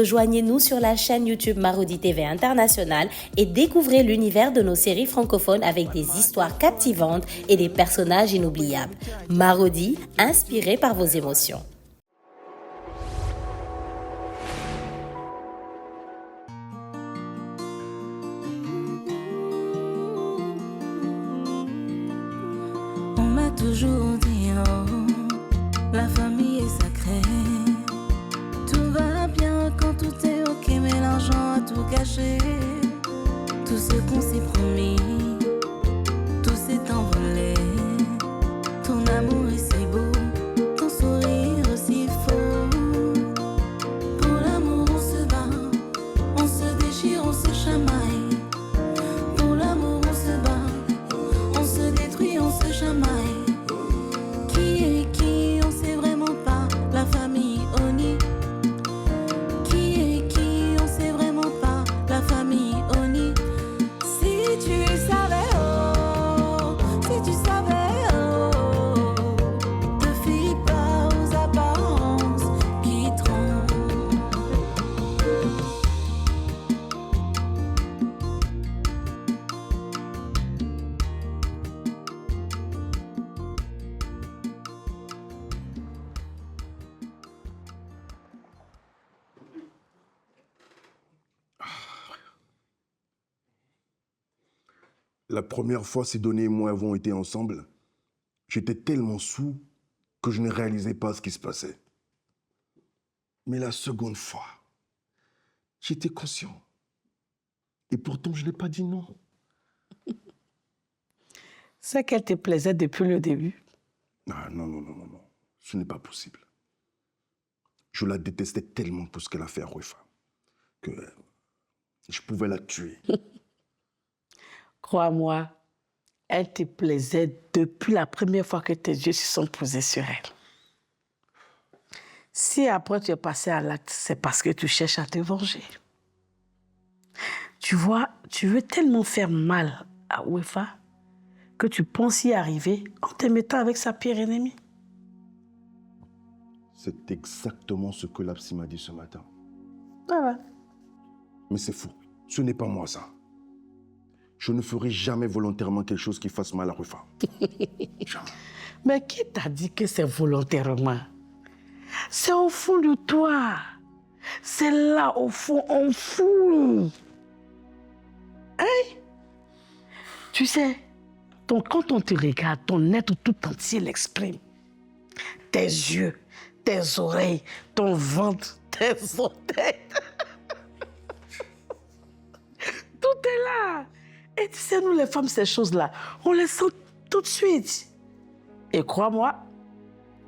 Rejoignez-nous sur la chaîne YouTube Marodi TV International et découvrez l'univers de nos séries francophones avec des histoires captivantes et des personnages inoubliables. Marodi, inspiré par vos émotions. On m'a toujours dit la famille est sacrée. Tout va bien quand tout est ok, mais l'argent a tout gâché. Tout ce qu'on s'est promis, tout s'est envolé. Ton amour est si beau, ton sourire aussi faux. Pour l'amour on se bat, on se déchire, on se chamaille. Pour l'amour on se bat, on se détruit, on se chamaille. La première fois, Sidonie et moi avons été ensemble, j'étais tellement saoul que je ne réalisais pas ce qui se passait. Mais la seconde fois, j'étais conscient. Et pourtant, je n'ai pas dit non. C'est qu'elle te plaisait depuis le début. Ah, non. Ce n'est pas possible. Je la détestais tellement pour ce qu'elle a fait à Ruefa que je pouvais la tuer. Crois-moi, elle te plaisait depuis la première fois que tes yeux se sont posés sur elle. Si après tu es passé à l'acte, c'est parce que tu cherches à te venger. Tu vois, tu veux tellement faire mal à Ruefa que tu penses y arriver en te mettant avec sa pire ennemie. C'est exactement ce que l'Apsi m'a dit ce matin. Ah ouais. Mais c'est fou. Ce n'est pas moi, ça. Je ne ferai jamais volontairement quelque chose qui fasse mal à Ruefa. Jamais. Mais qui t'a dit que c'est volontairement? C'est au fond de toi. C'est là, au fond, enfoui. Hein? Tu sais, quand on te regarde, ton être tout entier l'exprime. Tes yeux, tes oreilles, ton ventre, tes orteils. Tout est là. Et tu sais, nous les femmes, ces choses-là, on les sent tout de suite. Et crois-moi,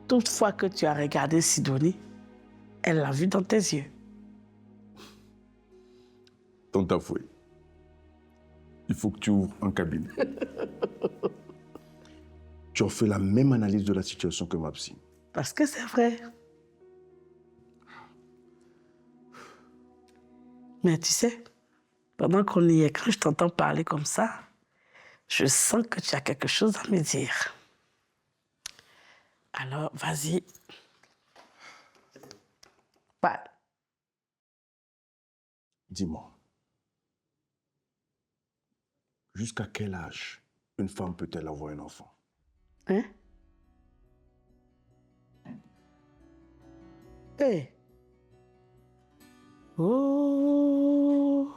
toute fois que tu as regardé Sidonie, elle l'a vu dans tes yeux. Tante Afoué, il faut que tu ouvres un cabinet. Tu as fait la même analyse de la situation que ma psy. Parce que c'est vrai. Mais tu sais, pendant qu'on y est, quand je t'entends parler comme ça, je sens que tu as quelque chose à me dire. Alors, vas-y. Parle. Dis-moi, jusqu'à quel âge une femme peut-elle avoir un enfant? Hein? Hey. Oh.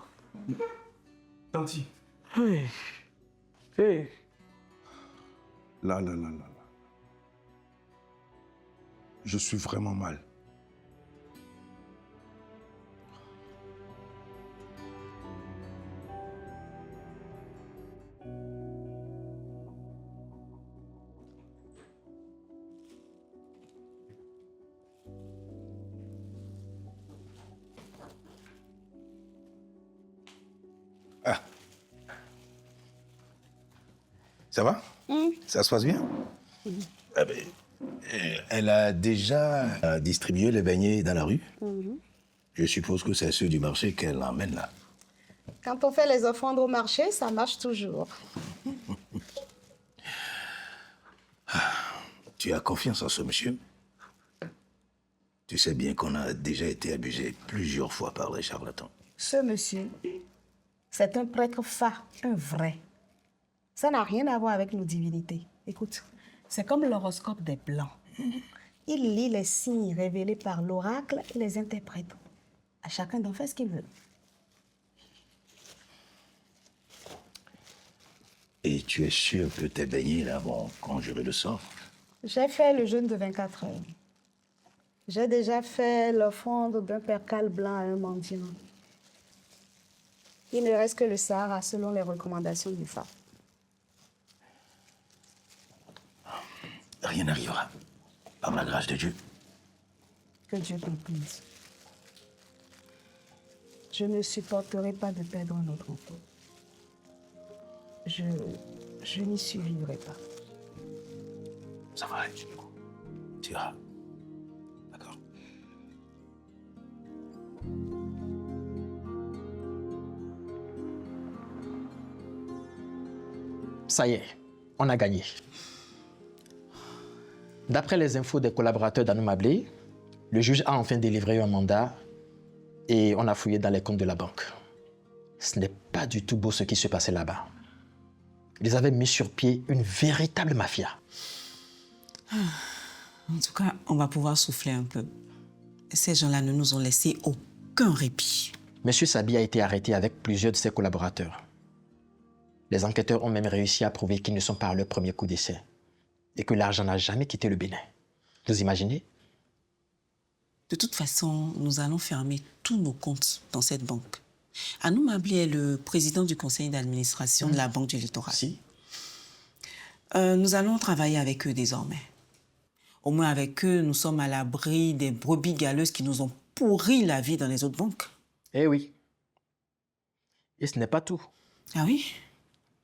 Tanti. Hey. Hey. Là. Je suis vraiment mal. Ah. Ça va? Ça se passe bien? Ah ben, elle a déjà distribué les beignets dans la rue. Je suppose que c'est ceux du marché qu'elle emmène là. Quand on fait les offrandes au marché, ça marche toujours. Tu as confiance en ce monsieur? Tu Tu sais bien qu'on a déjà été abusé plusieurs fois par les charlatans. Ce monsieur, c'est un prêtre fa, un vrai. Ça n'a rien à voir avec nos divinités. Écoute, c'est comme l'horoscope des Blancs. Il lit les signes révélés par l'oracle et les interprète. À chacun d'en faire ce qu'il veut. Et tu es sûr que tes beignets là vont conjurer le sort? J'ai fait le jeûne de 24 heures. J'ai déjà fait l'offrande d'un percal blanc à un mendiant. Il ne reste que le Sahara selon les recommandations du FA. Rien n'arrivera. Par la grâce de Dieu. Que Dieu te plaise. Je ne supporterai pas de perdre notre enfant. Je n'y survivrai pas. Ça va aller. Tu iras. D'accord. Ça y est, on a gagné. D'après les infos des collaborateurs d'Anoumable, le juge a enfin délivré un mandat et on a fouillé dans les comptes de la banque. Ce n'est pas du tout beau ce qui se passait là-bas. Ils avaient mis sur pied une véritable mafia. En tout cas, on va pouvoir souffler un peu. Ces gens-là ne nous ont laissé aucun répit. Monsieur Sabi a été arrêté avec plusieurs de ses collaborateurs. Les enquêteurs ont même réussi à prouver qu'ils ne sont pas à leur premier coup d'essai et que l'argent n'a jamais quitté le Bénin. Vous imaginez? De toute façon, nous allons fermer tous nos comptes dans cette banque. Anoumable est le président du conseil d'administration de la Banque du Littoral. Si. Nous allons travailler avec eux désormais. Au moins avec eux, nous sommes à l'abri des brebis galeuses qui nous ont pourri la vie dans les autres banques. Eh oui. Et ce n'est pas tout. Ah oui?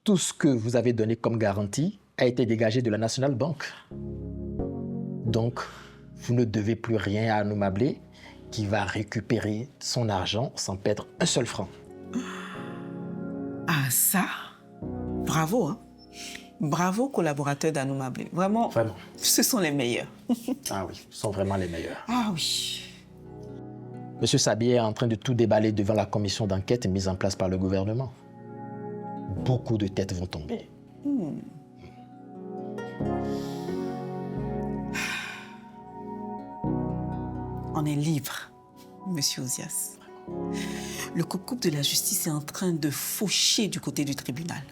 Tout ce que vous avez donné comme garantie a été dégagé de la National Bank. Donc, vous ne devez plus rien à Anoumable qui va récupérer son argent sans perdre un seul franc. Ah ça? Bravo, hein? Bravo, collaborateurs d'Anoumable. Vraiment, Vraiment. ce sont les meilleurs. Ah oui, ils sont vraiment les meilleurs. Ah oui. Monsieur Sabi est en train de tout déballer devant la commission d'enquête mise en place par le gouvernement. Beaucoup de têtes vont tomber. On est libre, monsieur Ozias. Le coupe-coupe de la justice est en train de faucher du côté du tribunal.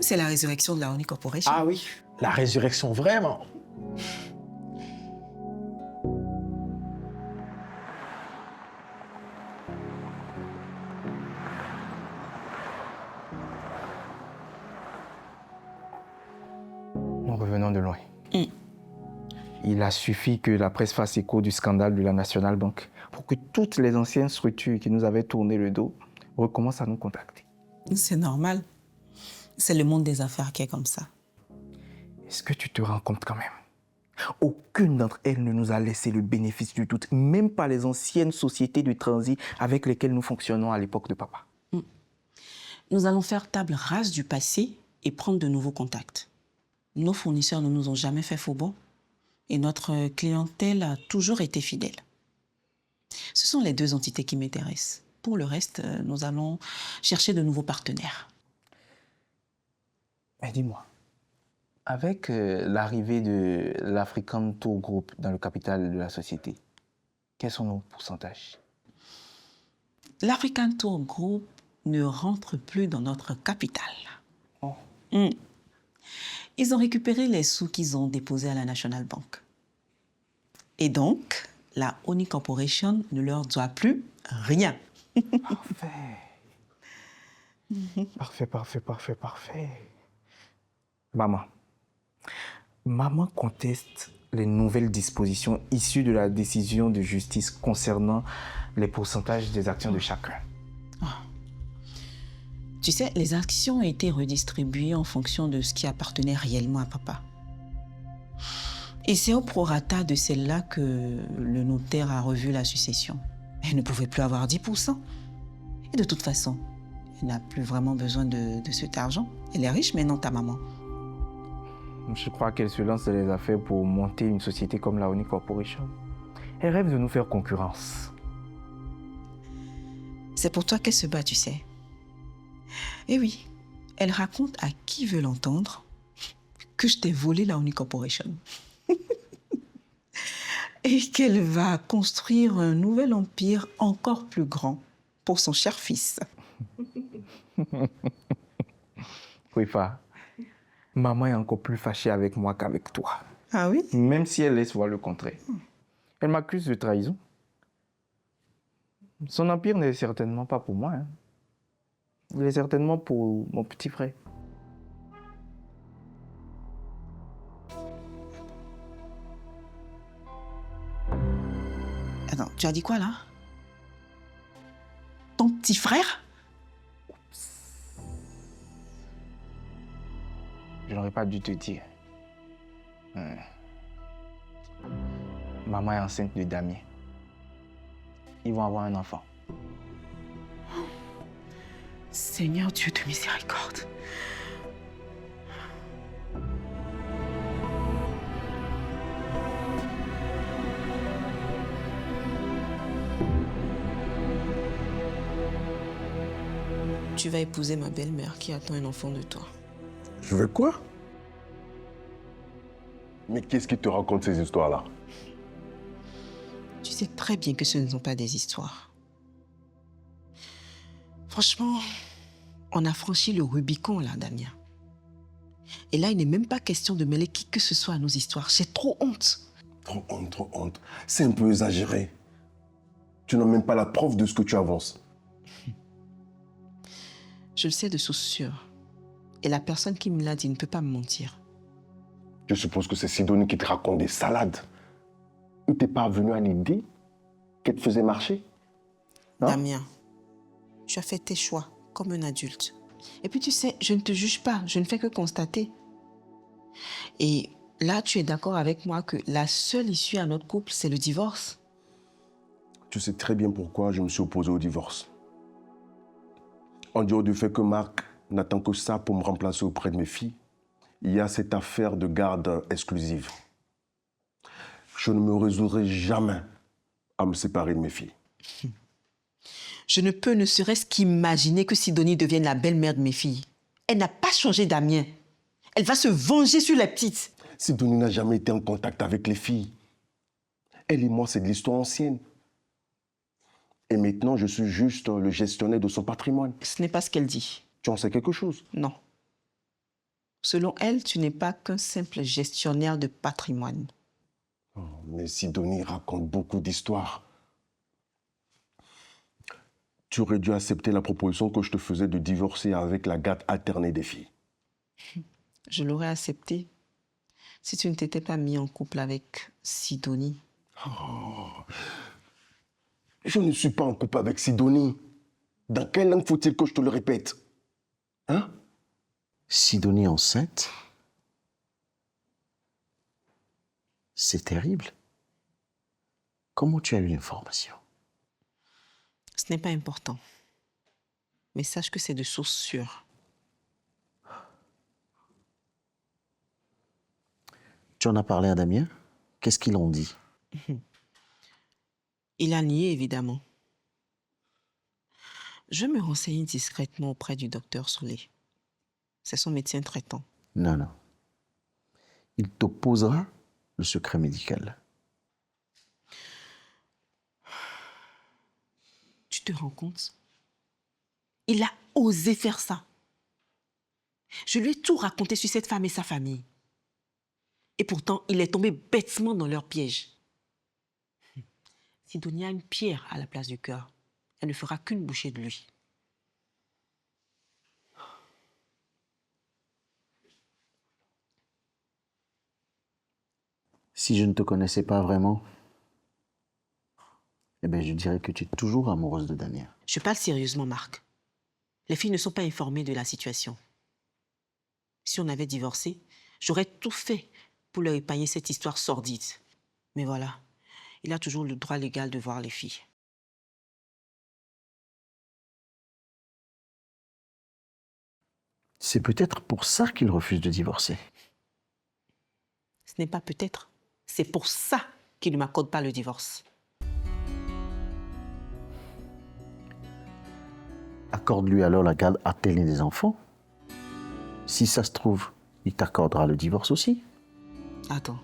C'est la résurrection de la Oni Corporation. Ah oui, la résurrection, vraiment. Nous revenons de loin. Il a suffi que la presse fasse écho du scandale de la National Bank pour que toutes les anciennes structures qui nous avaient tourné le dos recommencent à nous contacter. C'est normal. C'est le monde des affaires qui est comme ça. Est-ce que tu te rends compte quand même? Aucune d'entre elles ne nous a laissé le bénéfice du doute, même pas les anciennes sociétés de transit avec lesquelles nous fonctionnons à l'époque de papa. Nous allons faire table rase du passé et prendre de nouveaux contacts. Nos fournisseurs ne nous ont jamais fait faux bond et notre clientèle a toujours été fidèle. Ce sont les deux entités qui m'intéressent. Pour le reste, nous allons chercher de nouveaux partenaires. Mais dis-moi, avec l'arrivée de l'African Tour Group dans le capital de la société, quels sont nos pourcentages? L'African Tour Group ne rentre plus dans notre capital. Oh. Ils ont récupéré les sous qu'ils ont déposés à la National Bank. Et donc, la Oni Corporation ne leur doit plus rien. Parfait. Maman conteste les nouvelles dispositions issues de la décision de justice concernant les pourcentages des actions de chacun. Tu sais, les actions ont été redistribuées en fonction de ce qui appartenait réellement à papa. Et c'est au prorata de celle-là que le notaire a revu la succession. Elle ne pouvait plus avoir 10%. Et de toute façon, elle n'a plus vraiment besoin de cet argent. Elle est riche maintenant, ta maman. Je crois qu'elle se lance dans les affaires pour monter une société comme la Oni Corporation. Elle rêve de nous faire concurrence. C'est pour toi qu'elle se bat, tu sais. Eh oui, elle raconte à qui veut l'entendre que je t'ai volé la Oni Corporation. Et qu'elle va construire un nouvel empire encore plus grand pour son cher fils. Kwefa, maman est encore plus fâchée avec moi qu'avec toi. Ah oui? Même si elle laisse voir le contraire. Elle m'accuse de trahison. Son empire n'est certainement pas pour moi. Hein. Il est certainement pour mon petit frère. Attends, tu as dit quoi là? Ton petit frère? Je n'aurais pas dû te dire. Maman est enceinte de Damien. Ils vont avoir un enfant. Seigneur Dieu de miséricorde. Tu vas épouser ma belle-mère qui attend un enfant de toi. Je veux quoi? Mais qu'est-ce qui te raconte ces histoires-là? Tu sais très bien que ce ne sont pas des histoires. Franchement, on a franchi le Rubicon là, Damien. Et là, il n'est même pas question de mêler qui que ce soit à nos histoires. J'ai trop honte. Trop honte, trop honte. C'est un peu exagéré. Tu n'as même pas la preuve de ce que tu avances. Je le sais de source sûre. Et la personne qui me l'a dit ne peut pas me mentir. Je suppose que c'est Sidonie qui te raconte des salades. Il t'est pas venu à l'idée qu'elle te faisait marcher? Hein? Damien, tu as fait tes choix comme un adulte. Et puis tu sais, je ne te juge pas, je ne fais que constater. Et là, tu es d'accord avec moi que la seule issue à notre couple, c'est le divorce. Tu sais très bien pourquoi je me suis opposé au divorce. En dehors du fait que Marc n'attend que ça pour me remplacer auprès de mes filles, il y a cette affaire de garde exclusive. Je ne me résoudrai jamais à me séparer de mes filles. Je ne peux ne serait-ce qu'imaginer que Sidonie devienne la belle-mère de mes filles. Elle n'a pas changé, Damien. Elle va se venger sur les petites. Sidonie n'a jamais été en contact avec les filles. Elle et moi, c'est de l'histoire ancienne. Et maintenant, je suis juste le gestionnaire de son patrimoine. Ce n'est pas ce qu'elle dit. Tu en sais quelque chose? Non. Selon elle, tu n'es pas qu'un simple gestionnaire de patrimoine. Oh, mais Sidonie raconte beaucoup d'histoires. Tu aurais dû accepter la proposition que je te faisais de divorcer avec la garde alternée des filles. Je l'aurais accepté si tu ne t'étais pas mis en couple avec Sidonie. Oh, je ne suis pas en couple avec Sidonie. Dans quelle langue faut-il que je te le répète? Hein? Sidonie enceinte? C'est terrible. Comment tu as eu l'information? Ce n'est pas important. Mais sache que c'est de source sûre. Tu en as parlé à Damien? Qu'est-ce qu'ils ont dit? Il a nié, évidemment. Je me renseigne discrètement auprès du docteur Solé. C'est son médecin traitant. Non, non. Il t'opposera le secret médical. Tu te rends compte? Il a osé faire ça. Je lui ai tout raconté sur cette femme et sa famille. Et pourtant, il est tombé bêtement dans leur piège. Sidonie a une pierre à la place du cœur. Elle ne fera qu'une bouchée de lui. Si je ne te connaissais pas vraiment, eh bien, je dirais que tu es toujours amoureuse de Damien. Je parle sérieusement, Marc. Les filles ne sont pas informées de la situation. Si on avait divorcé, j'aurais tout fait pour leur épargner cette histoire sordide. Mais voilà, il a toujours le droit légal de voir les filles. C'est peut-être pour ça qu'il refuse de divorcer. Ce n'est pas peut-être. C'est pour ça qu'il ne m'accorde pas le divorce. accorde-lui alors la garde alternée des enfants. Si ça se trouve, il t'accordera le divorce aussi. Attends.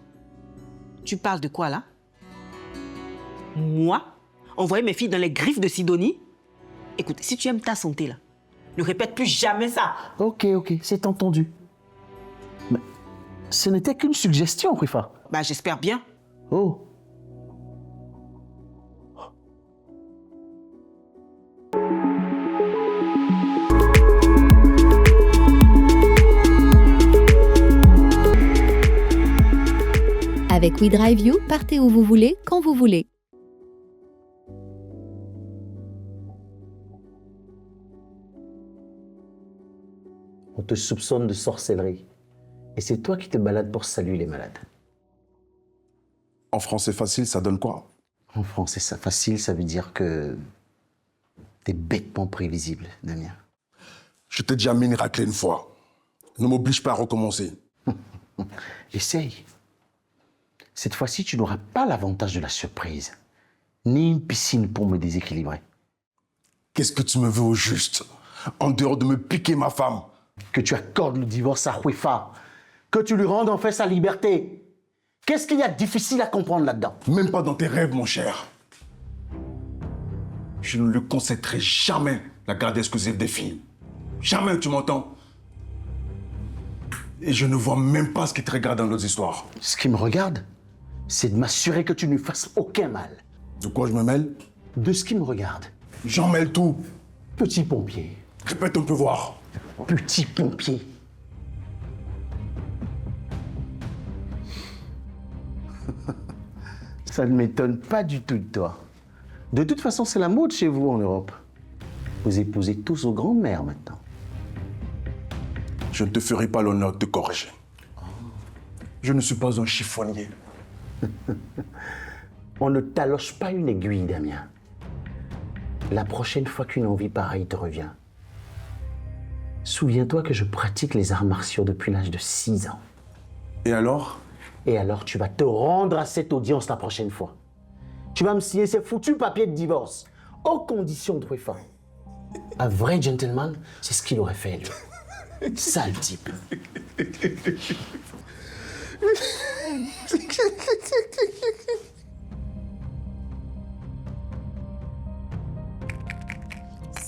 Tu parles de quoi, là? Moi? Envoyer mes filles dans les griffes de Sidonie? Écoute, si tu aimes ta santé, là, ne répète plus jamais ça. Ok, c'est entendu. Mais ce n'était qu'une suggestion, Khwifa. Bah, j'espère bien. Oh. Avec WeDriveU, partez où vous voulez, quand vous voulez. On te soupçonne de sorcellerie. Et c'est toi qui te balades pour saluer les malades. En français facile, ça donne quoi? En français facile, ça veut dire que t'es bêtement prévisible, Damien. Je t'ai déjà mis une raclée une fois. Ne m'oblige pas à recommencer. Essaye. Cette fois-ci, tu n'auras pas l'avantage de la surprise, ni une piscine pour me déséquilibrer. Qu'est-ce que tu me veux au juste? En dehors de me piquer ma femme? Que tu accordes le divorce à Khwifa, que tu lui rendes enfin sa liberté. Qu'est-ce qu'il y a de difficile à comprendre là-dedans? Même pas dans tes rêves, mon cher. Je ne le concéderai jamais, la garde exclusive des filles. Jamais, tu m'entends? Et je ne vois même pas ce qui te regarde dans nos histoires. Ce qui me regarde, c'est de m'assurer que tu ne fasses aucun mal. De quoi je me mêle? De ce qui me regarde. J'en mêle tout. Petit pompier. Répète, on peut voir. Petit pompier. Ça ne m'étonne pas du tout de toi. De toute façon, c'est la mode chez vous en Europe. Vous épousez tous aux grandes-mères maintenant. Je ne te ferai pas l'honneur de te corriger. Je ne suis pas un chiffonnier. On ne taloche pas une aiguille, Damien. La prochaine fois qu'une envie pareille te revient, souviens-toi que je pratique les arts martiaux depuis l'âge de 6 ans. Et alors? Et alors, tu vas te rendre à cette audience la prochaine fois. Tu vas me signer ces foutus papiers de divorce, aux conditions de Khwifa. Un vrai gentleman, c'est ce qu'il aurait fait, lui. Sale type.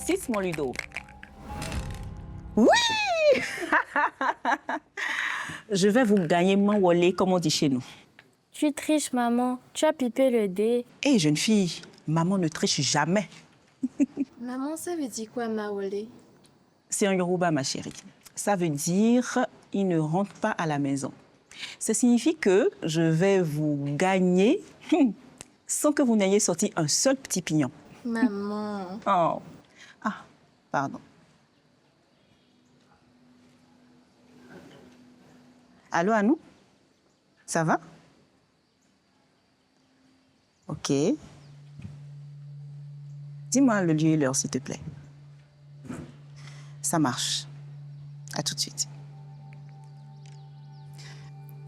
Six, mon Ludo. Oui. Je vais vous gagner Mawolé, comme on dit chez nous. Tu triches, maman. Tu as pipé le dé. Hé, jeune fille, maman ne triche jamais. Maman, ça veut dire quoi, Mawolé? C'est un Yoruba, ma chérie. Ça veut dire « il ne rentre pas à la maison ». Ça signifie que je vais vous gagner sans que vous n'ayez sorti un seul petit pignon. Maman. Oh. Ah, pardon. Allô, Anou? Ça va? Ok. Dis-moi le lieu et l'heure, s'il te plaît. Ça marche. À tout de suite.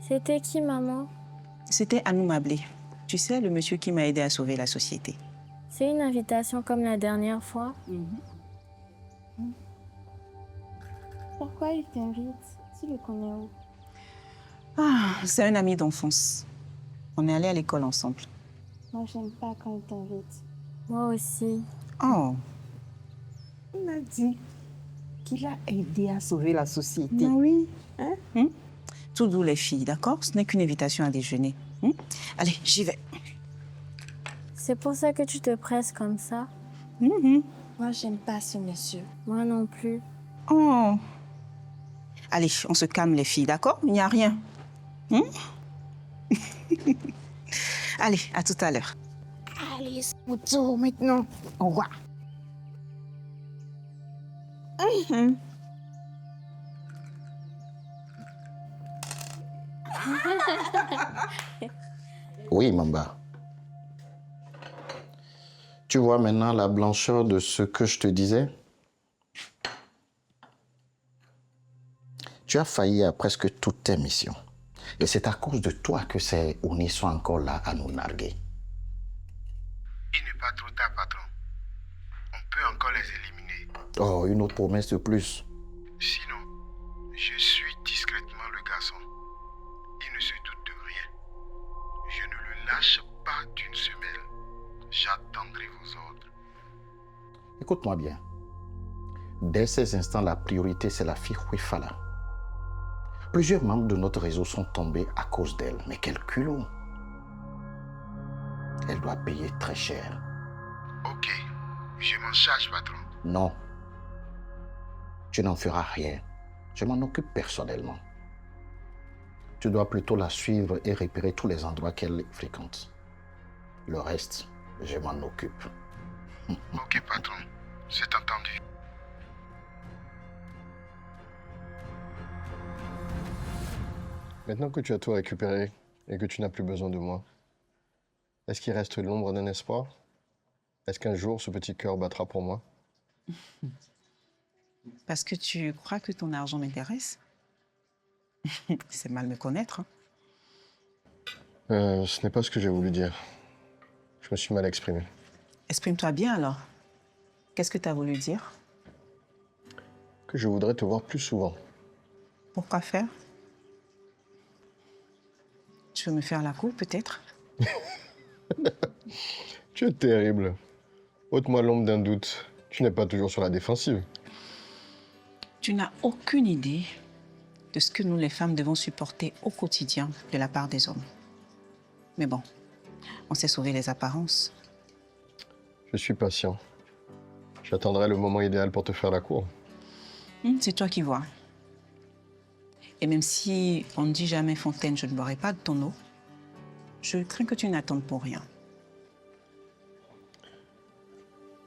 C'était qui, maman? C'était Anou Mablé. Tu sais, le monsieur qui m'a aidé à sauver la société. C'est une invitation comme la dernière fois? Pourquoi il t'invite? Tu le connais où? Ah, c'est un ami d'enfance. On est allés à l'école ensemble. Moi, j'aime pas quand il t'invite. Moi aussi. Oh. Il m'a dit qu'il a aidé à sauver la société. Oui. Hein? Tout doux, les filles, d'accord? Ce n'est qu'une invitation à déjeuner. Allez, j'y vais. C'est pour ça que tu te presses comme ça? Moi, j'aime pas ce monsieur. Moi non plus. Oh. Allez, on se calme, les filles, d'accord? Il n'y a rien. Allez, à tout à l'heure. Allez, Smouto, maintenant. Au revoir. Oui, Mamba. Tu vois maintenant la blancheur de ce que je te disais? Tu as failli à presque toutes tes missions. Et c'est à cause de toi que ces Oni sont encore là à nous narguer. Il n'est pas trop tard, patron. On peut encore les éliminer. Oh, une autre promesse de plus. Sinon, je suis discrètement le garçon. Il ne se doute de rien. Je ne le lâche pas d'une semelle. J'attendrai vos ordres. Écoute-moi bien. Dès ces instants, la priorité, c'est la fille Ouefala. Plusieurs membres de notre réseau sont tombés à cause d'elle. Mais quel culot! Elle doit payer très cher. Ok, je m'en charge, patron. Non. Tu n'en feras rien. Je m'en occupe personnellement. Tu dois plutôt la suivre et repérer tous les endroits qu'elle fréquente. Le reste, je m'en occupe. Ok, patron. C'est entendu. Maintenant que tu as tout récupéré et que tu n'as plus besoin de moi, est-ce qu'il reste l'ombre d'un espoir? Est-ce qu'un jour ce petit cœur battra pour moi? Parce que tu crois que ton argent m'intéresse? C'est mal me connaître. Ce n'est pas ce que j'ai voulu dire. Je me suis mal exprimé. Exprime-toi bien alors. Qu'est-ce que tu as voulu dire? Que je voudrais te voir plus souvent. Pourquoi faire? Tu veux me faire la cour, peut-être? Tu es terrible. Ôte-moi l'ombre d'un doute. Tu n'es pas toujours sur la défensive. Tu n'as aucune idée de ce que nous, les femmes, devons supporter au quotidien de la part des hommes. Mais bon, on sait sauver les apparences. Je suis patient. J'attendrai le moment idéal pour te faire la cour. C'est toi qui vois. Et même si on ne dit jamais Fontaine, je ne boirai pas de ton eau, je crains que tu n'attendes pour rien.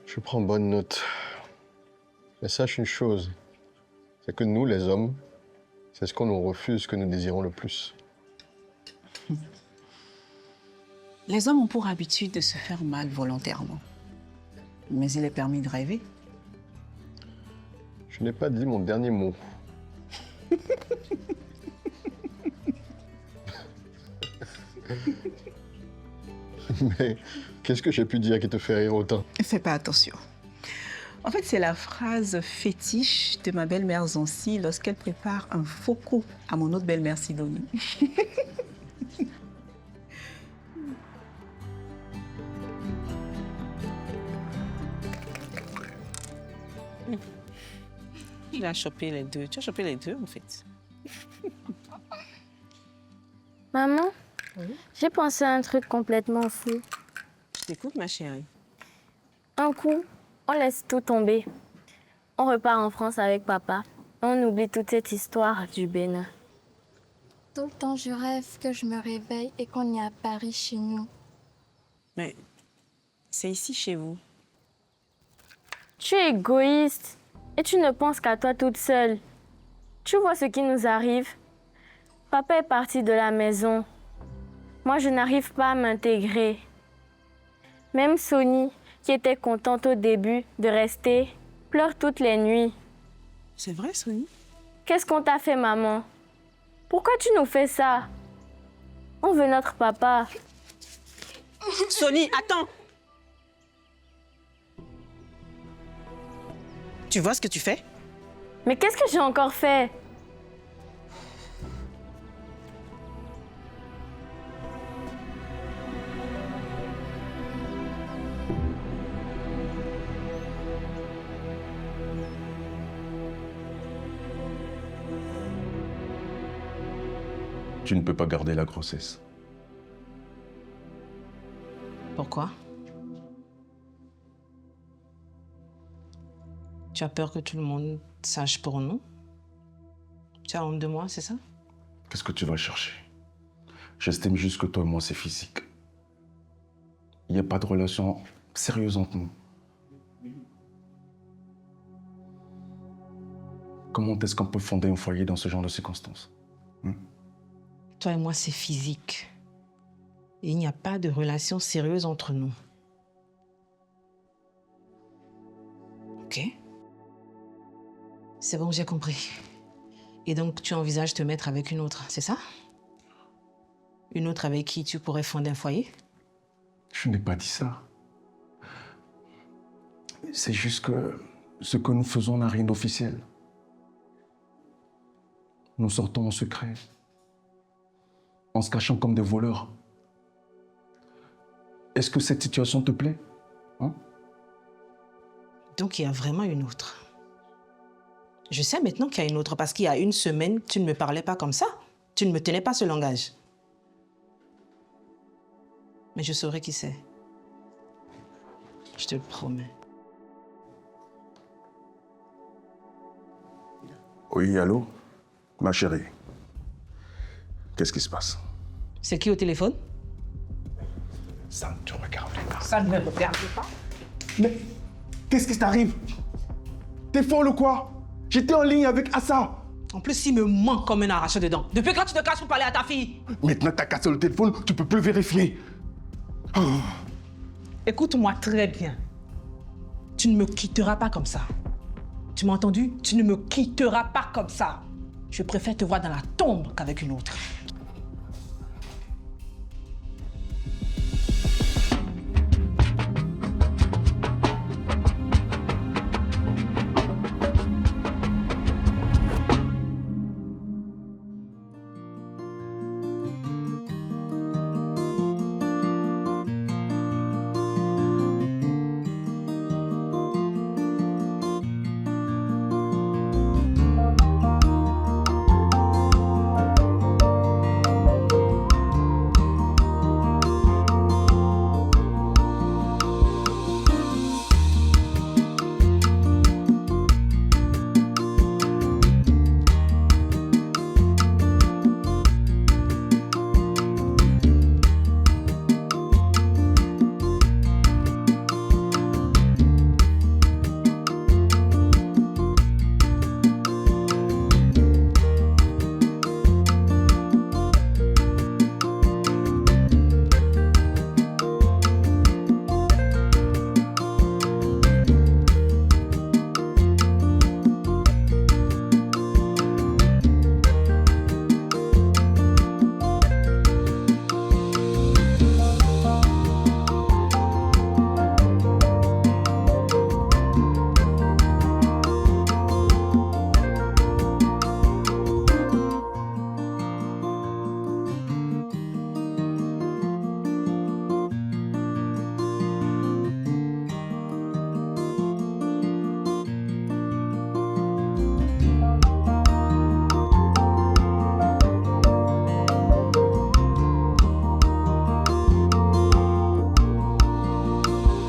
Je prends bonne note. Mais sache une chose, c'est que nous, les hommes, c'est ce qu'on nous refuse que nous désirons le plus. Les hommes ont pour habitude de se faire mal volontairement. Mais il est permis de rêver. Je n'ai pas dit mon dernier mot. Mais qu'est-ce que j'ai pu dire qui te fait rire autant? Fais pas attention. En fait, c'est la phrase fétiche de ma belle-mère Zancy lorsqu'elle prépare un faux coup à mon autre belle-mère Sidonie. Il a chopé les deux. Tu as chopé les deux, en fait. Maman, j'ai pensé à un truc complètement fou. Je t'écoute, ma chérie. Un coup, on laisse tout tomber. On repart en France avec papa. On oublie toute cette histoire du Bénin. Tout le temps, je rêve que je me réveille et qu'on est à Paris chez nous. Mais c'est ici, chez vous. Tu es égoïste et tu ne penses qu'à toi toute seule. Tu vois ce qui nous arrive? Papa est parti de la maison. Moi, je n'arrive pas à m'intégrer. Même Sony, qui était contente au début de rester, pleure toutes les nuits. C'est vrai, Sony? Qu'est-ce qu'on t'a fait, maman? Pourquoi tu nous fais ça? On veut notre papa. Sony, attends! Tu vois ce que tu fais? Mais qu'est-ce que j'ai encore fait? Tu ne peux pas garder la grossesse. Pourquoi? Tu as peur que tout le monde sache pour nous? Tu as honte de moi, c'est ça? Qu'est-ce que tu vas chercher? J'estime juste que toi et moi, c'est physique. Il n'y a pas de relation sérieuse entre nous. Comment est-ce qu'on peut fonder un foyer dans ce genre de circonstances? Toi et moi, c'est physique. Et il n'y a pas de relation sérieuse entre nous. Ok? C'est bon, j'ai compris. Et donc, tu envisages de te mettre avec une autre, c'est ça? Une autre avec qui tu pourrais fonder un foyer? Je n'ai pas dit ça. C'est juste que Ce que nous faisons n'a rien d'officiel. Nous sortons en secret, en se cachant comme des voleurs. Est-ce que cette situation te plaît? Hein? Donc, il y a vraiment une autre. Je sais maintenant qu'il y a une autre, parce qu'il y a une semaine, tu ne me parlais pas comme ça. Tu ne me tenais pas ce langage. Mais je saurai qui c'est. Je te le promets. Oui, allô? Ma chérie. Qu'est-ce qui se passe? C'est qui au téléphone? Ça ne te regarde pas. Ça ne me regarde pas. Mais qu'est-ce qui t'arrive? T'es folle ou quoi? J'étais en ligne avec Assa. En plus, il me manque comme un arraché de dents. Depuis quand tu te caches pour parler à ta fille? Maintenant t'as cassé le téléphone, tu peux plus vérifier. Oh. Écoute-moi très bien. Tu ne me quitteras pas comme ça. Tu m'as entendu? Tu ne me quitteras pas comme ça. Je préfère te voir dans la tombe qu'avec une autre.